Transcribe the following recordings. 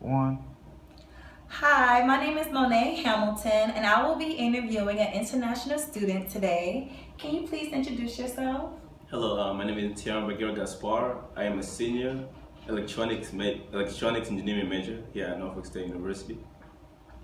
One. Hi, my name is Monet Hamilton, and I will be interviewing an international student today. Can you please introduce yourself? Hello, my name is Tian Bagheera Gaspar. I am a senior electronics engineering major here at Norfolk State University.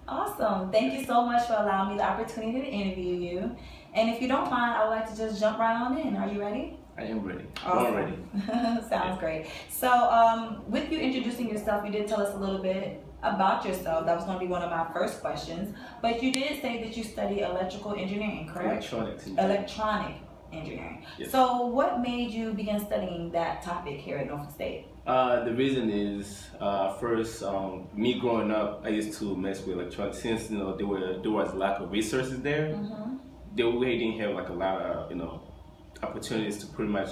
Awesome. Thank you so much for allowing me the opportunity to interview you. And if you don't mind, I would like to just jump right on in. Are you ready? I am ready. Awesome. Born ready. Sounds great. So, with you introducing yourself, you did tell us a little bit about yourself. That was going to be one of my first questions. But you did say that you study electrical engineering, correct? Electronics engineering. Electronic engineering. Yes. So, what made you begin studying that topic here at Norfolk State? The reason is first, me growing up, I used to mess with electronics since there was lack of resources there. Mm-hmm. They really didn't have like a lot of opportunities to pretty much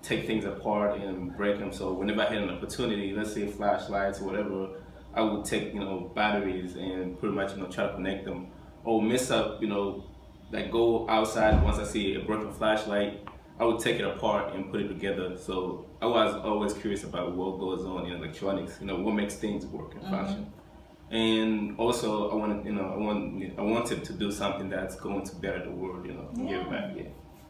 take things apart and break them. So whenever I had an opportunity, let's say flashlights or whatever, I would take batteries and pretty much try to connect them or mess up like go outside once I see a broken flashlight. I would take it apart and put it together. So I was always curious about what goes on in electronics. What makes things work and function. And also, I wanted to do something that's going to better the world. Give back. Yeah.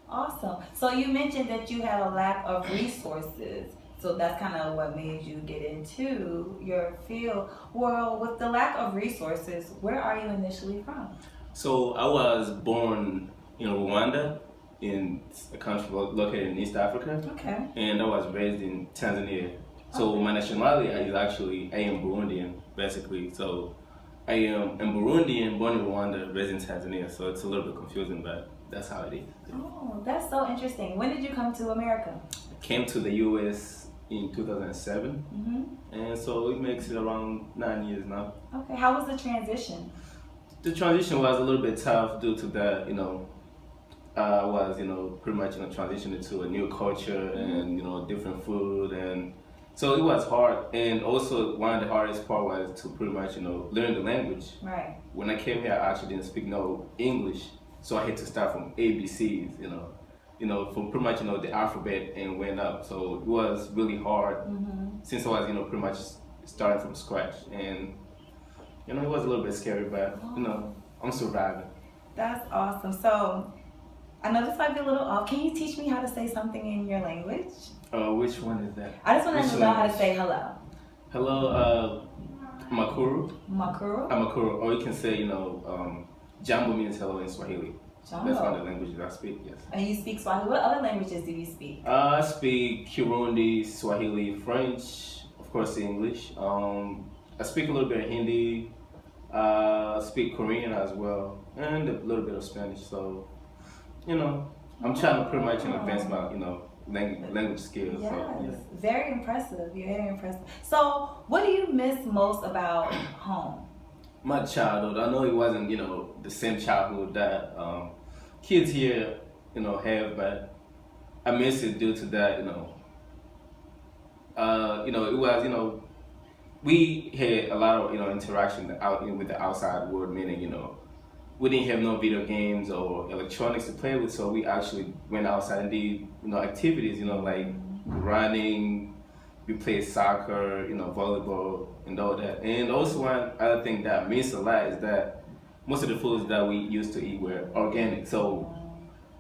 Awesome. So you mentioned that you had a lack of resources. So that's kind of what made you get into your field. Well, with the lack of resources, where are you initially from? So I was born in Rwanda, in a country located in East Africa. Okay. And I was raised in Tanzania. So my nationality is actually, I am Burundian, basically. So I am Burundian, born in Rwanda, raised in Tanzania. So it's a little bit confusing, but that's how it is. Oh, that's so interesting. When did you come to America? I came to the U.S. in 2007. And so it makes it around 9 years now. Okay, how was the transition? The transition was a little bit tough due to that, I was, pretty much transitioning to a new culture and, different food. And so it was hard. And also one of the hardest part was to pretty much, learn the language. Right. When I came here, I actually didn't speak no English. So I had to start from ABCs, from pretty much, the alphabet and went up. So it was really hard since I was, pretty much starting from scratch. And, it was a little bit scary, but, I'm surviving. That's awesome. So I know this might be a little off. Can you teach me how to say something in your language? Which one is that? I just want to know how to say hello. Hello, Makuru. Makuru? Makuru. Or you can say, Jambo means hello in Swahili. Jambo. That's one of the languages I speak, yes. And you speak Swahili. What other languages do you speak? I speak Kirundi, Swahili, French, of course English. I speak a little bit of Hindi. I speak Korean as well, and a little bit of Spanish. So, I'm trying to pretty much advance my, language skills. Yes, so, yeah. Very impressive. You're very impressive. So, what do you miss most about home? My childhood. I know it wasn't, the same childhood that kids here, have, but I miss it due to that, it was, we had a lot of, interaction out with the outside world, meaning, we didn't have no video games or electronics to play with, so we actually went outside and did, activities, like running, we played soccer, volleyball and all that. And also one other thing that I miss a lot is that most of the foods that we used to eat were organic. So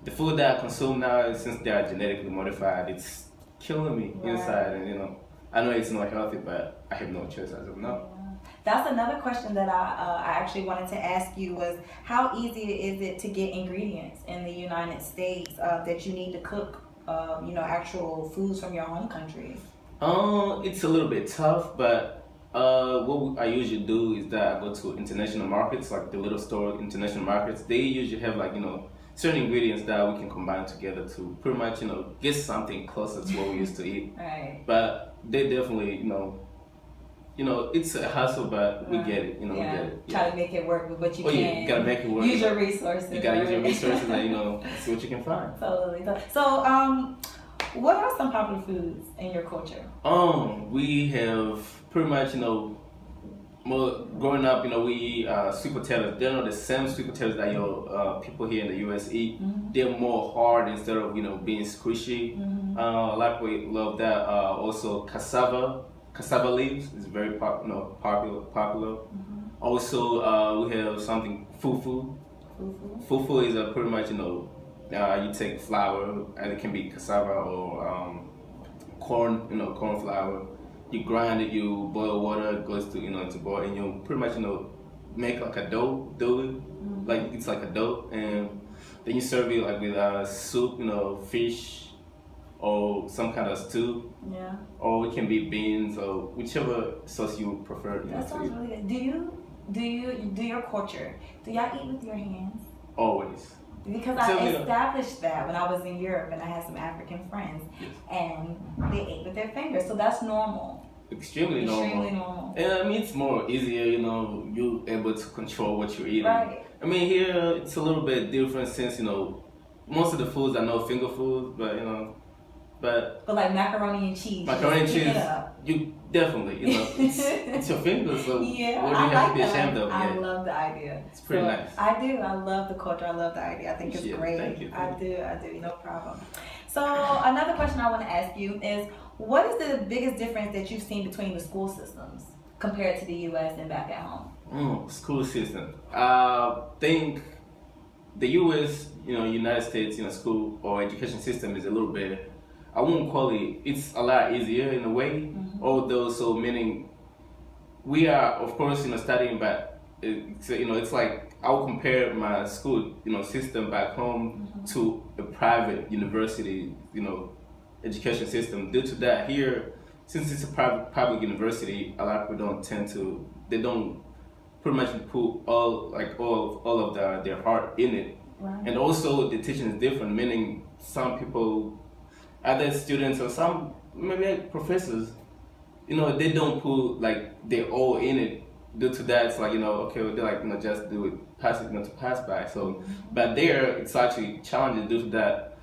the food that I consume now, since they are genetically modified, it's killing me inside. And I know it's not healthy, but I have no choice as of now. That's another question that I actually wanted to ask you was how easy is it to get ingredients in the United States that you need to cook, actual foods from your home countries? It's a little bit tough, but what I usually do is that I go to international markets, like the little store international markets. They usually have like, certain ingredients that we can combine together to pretty much, get something closer to what we used to eat. Right. But they definitely, it's a hassle, but we get it, we get it. Yeah. Try to make it work with what you can. Yeah, you gotta make it work. Use your resources. You gotta use your resources and, see what you can find. Totally. So, what are some popular foods in your culture? We have pretty much, growing up, we eat sweet potatoes. They're not the same sweet potatoes that your people here in the U.S. eat. They're more hard instead of being squishy. A lot of people love that. Also cassava. cassava leaves is very popular. Also, we have something fufu. Fufu is pretty much you take flour, and it can be cassava or corn, corn flour. You grind it, you boil water, it goes to to boil, and you pretty much make like a dough, like it's like a dough, and then you serve it like with soup, fish, or some kind of stew. Yeah. Or it can be beans or whichever sauce you prefer. That sounds really good. Do you do your culture? Do y'all eat with your hands? Always. Because I established that when I was in Europe and I had some African friends, and they ate with their fingers, so that's normal. Extremely normal. And I mean, it's more easier, you're able to control what you're eating. Right. I mean, here it's a little bit different since, most of the foods are no finger foods, but like macaroni and cheese. Macaroni and cheese, you definitely, it's your fingers, so what do you have to be ashamed of? I love the idea. It's pretty nice. I do. I love the culture. I love the idea. I think it's great. Thank you. I do. No problem. So another question I want to ask you is, what is the biggest difference that you've seen between the school systems compared to the U.S. and back at home? School system. I think the U.S., United States, school or education system is a little bit, I won't call it, it's a lot easier in a way, although, so meaning we are, of course, studying, but it's like, I'll compare my school, system back home to a private university, education system. Due to that, here, since it's a public university, a lot of people they don't pretty much put all of their heart in it. Right. And also the teaching is different, meaning some people, other students or some maybe professors, they don't put like their all in it. Due to that, it's like, okay, well, they're like, just do it, pass it, to pass by. So, but there, it's actually challenging due to that.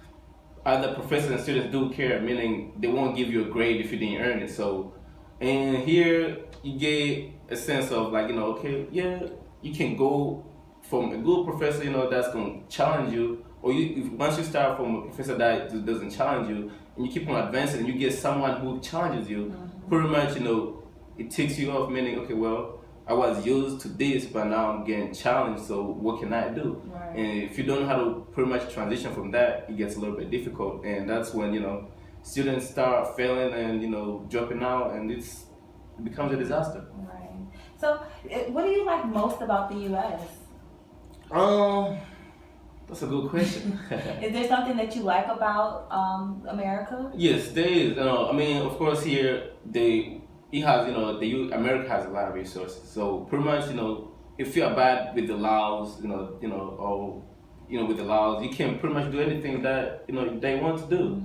Other professors and students do care, meaning they won't give you a grade if you didn't earn it. So, and here you get a sense of like, okay, yeah, you can go from a good professor, that's going to challenge you, or once you start from a professor that doesn't challenge you, and you keep on advancing, and you get someone who challenges you, pretty much, it takes you off, meaning, okay, well, I was used to this, but now I'm getting challenged, so what can I do? Right. And if you don't know how to pretty much transition from that, it gets a little bit difficult, and that's when, students start failing and, dropping out, and it becomes a disaster. Right. So, what do you like most about the U.S.? That's a good question. Is there something that you like about America? Yes, there is. I mean, of course, here America has a lot of resources. So pretty much, if you are bad with the laws, with the laws, you can pretty much do anything that they want to do.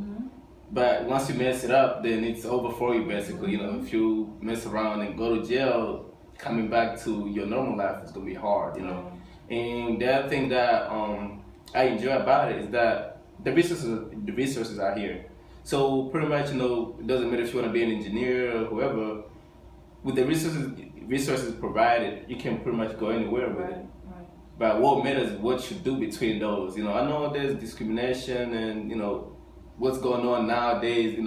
But once you mess it up, then it's over for you, basically. If you mess around and go to jail, coming back to your normal life is gonna be hard. And the other thing that I enjoy about it is that the resources are here. So pretty much, it doesn't matter if you want to be an engineer or whoever. With the resources provided, you can pretty much go anywhere with it. Right. But what matters is what you do between those. I know there's discrimination and what's going on nowadays.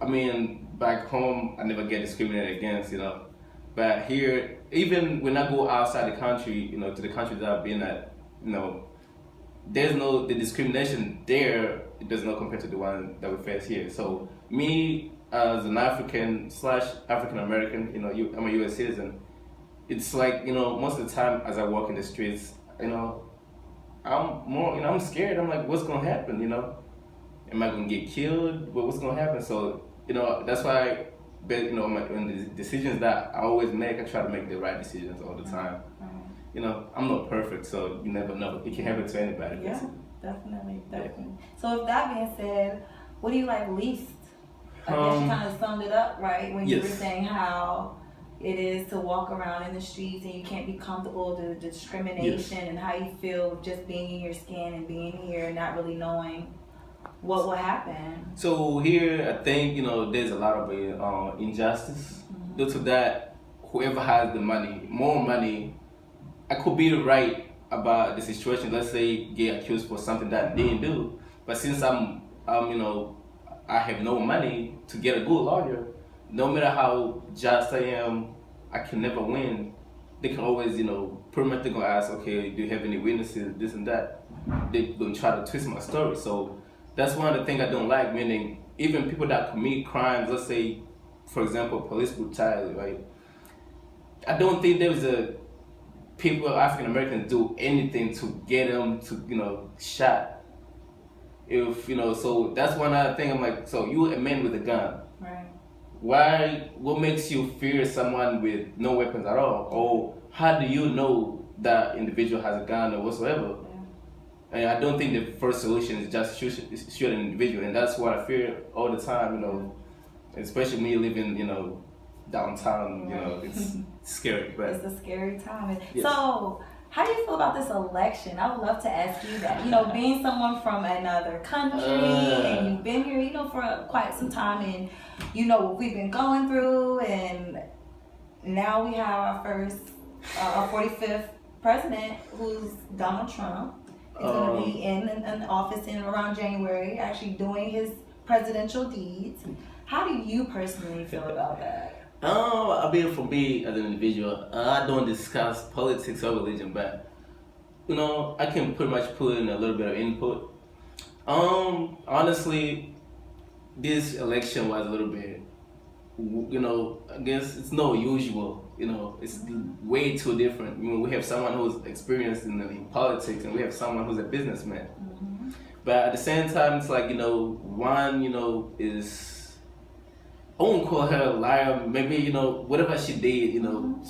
I mean, back home I never get discriminated against. But here, even when I go outside the country, to the countries that I've been at, there's the discrimination there, it does not compare to the one that we face here. So me as an African American, I'm a US citizen, it's like, most of the time as I walk in the streets, I'm scared. I'm like, what's gonna happen, Am I gonna get killed? What's gonna happen? So, that's why in the decisions that I always make, I try to make the right decisions all the time. I'm not perfect, so you never know. It can happen to anybody. Yeah, definitely. So with that being said, what do you like least? I guess you kind of summed it up, right? When you were saying how it is to walk around in the streets and you can't be comfortable, the discrimination and how you feel just being in your skin and being here and not really knowing what will happen. So here, I think, there's a lot of injustice. Due to that, whoever has the money, more money, I could be right about the situation. Let's say get accused for something that I didn't do, but since I have no money to get a good lawyer, no matter how just I am, I can never win. They can always, pretty much they're gonna ask, okay, do you have any witnesses, this and that. They're gonna try to twist my story. So that's one of the things I don't like, meaning even people that commit crimes, let's say, for example, police brutality, right? I don't think there's people, African Americans, do anything to get them to, shot. If, so that's one other thing. I'm like, so you a man with a gun. Right. What makes you fear someone with no weapons at all? Or how do you know that individual has a gun or whatsoever? Yeah. And I don't think the first solution is just shoot an individual. And that's what I fear all the time, especially me living, downtown, it's scary. But it's a scary time. Yes. So, how do you feel about this election? I would love to ask you that. Being someone from another country and you've been here, for quite some time, and what we've been going through, and now we have our first, our 45th president, who's Donald Trump. He's going to be in office in around January, actually doing his presidential deeds. How do you personally feel about that? For me as an individual, I don't discuss politics or religion, but I can pretty much put in a little bit of input. Honestly, this election was a little bit, I guess it's no usual. It's way too different. We have someone who's experienced in politics, and we have someone who's a businessman. Mm-hmm. But at the same time, it's like one is. I won't call her a liar. Maybe whatever she did,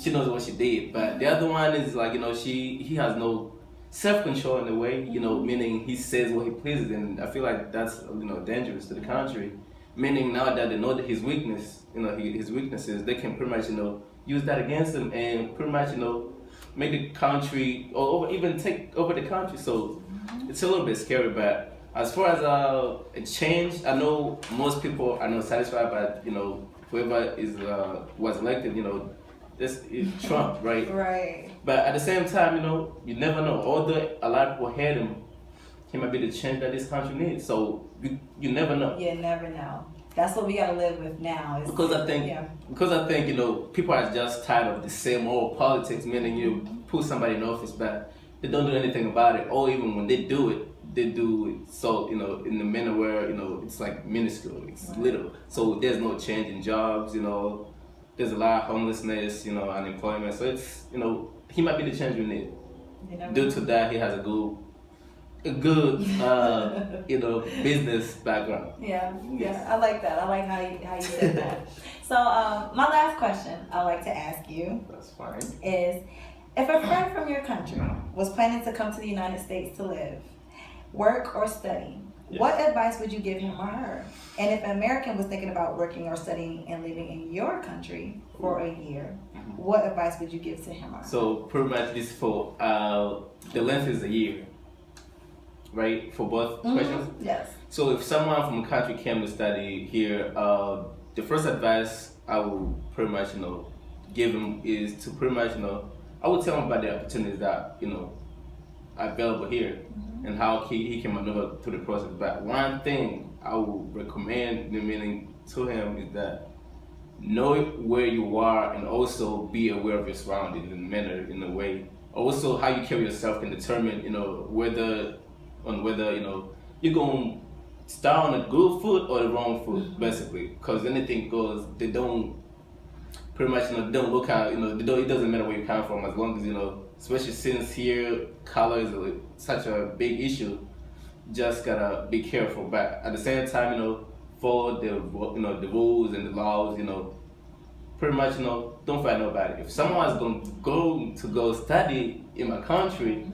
she knows what she did. But the other one is like he has no self-control in a way, meaning he says what he pleases, and I feel like that's dangerous to the country. Meaning now that they know that his weakness, his weaknesses, they can pretty much use that against him and pretty much make the country or even take over the country. So it's a little bit scary, but. As far as a change, I know most people are not satisfied, but whoever was elected, this is Trump, right? Right. But at the same time, you never know. Although a lot of people hate him, he might be the change that this country needs. So you never know. You never know. That's what we gotta live with now. Because I think people are just tired of the same old politics. Meaning you put somebody in office, but they don't do anything about it, or even when they do it. They do it so in the manner where it's like minuscule, it's little. So there's no change in jobs. There's a lot of homelessness, unemployment. So it's he might be the change we need. Due to that, he has a good business background. Yeah, I like that. I like how you said that. So my last question I like to ask you. That's fine. Is if a friend from your country was planning to come to the United States to live, work or study, what advice would you give him or her? And if an American was thinking about working or studying and living in your country for a year, what advice would you give to him or her? So pretty much this for the length is a year, right? For both questions? Yes. So if someone from a country came to study here, the first advice I would pretty much give him is to pretty much I would tell him about the opportunities that are available here. And how he can maneuver through the process. But one thing I would recommend meaning to him is that know where you are and also be aware of your surroundings in a way. Also, how you carry yourself can determine whether you're going to start on a good foot or the wrong foot, basically. Because anything goes. They don't pretty much they don't look out. It doesn't matter where you come from as long as especially since here color is such a big issue, just gotta be careful. But at the same time, follow the the rules and the laws. Pretty much don't fight nobody. If someone's going to go study in my country,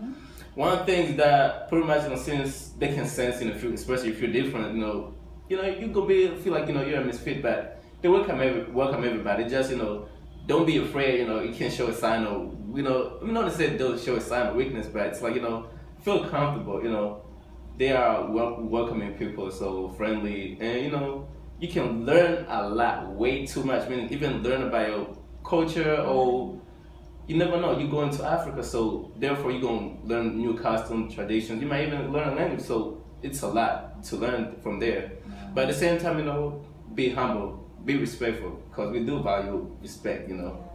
one thing that pretty much since they can sense in the future, especially if you're different, you gonna feel like you're a misfit, but they welcome everybody. Just don't be afraid. You can't show a sign of not to say don't show a sign of weakness, but it's like feel comfortable. They are welcoming people, so friendly, and you can learn a lot, way too much. Meaning even learn about your culture, or you never know. You go into Africa, so therefore you're gonna learn new customs, traditions. You might even learn a language, so it's a lot to learn from there. But at the same time, be humble. be respectful because we do value respect, you know.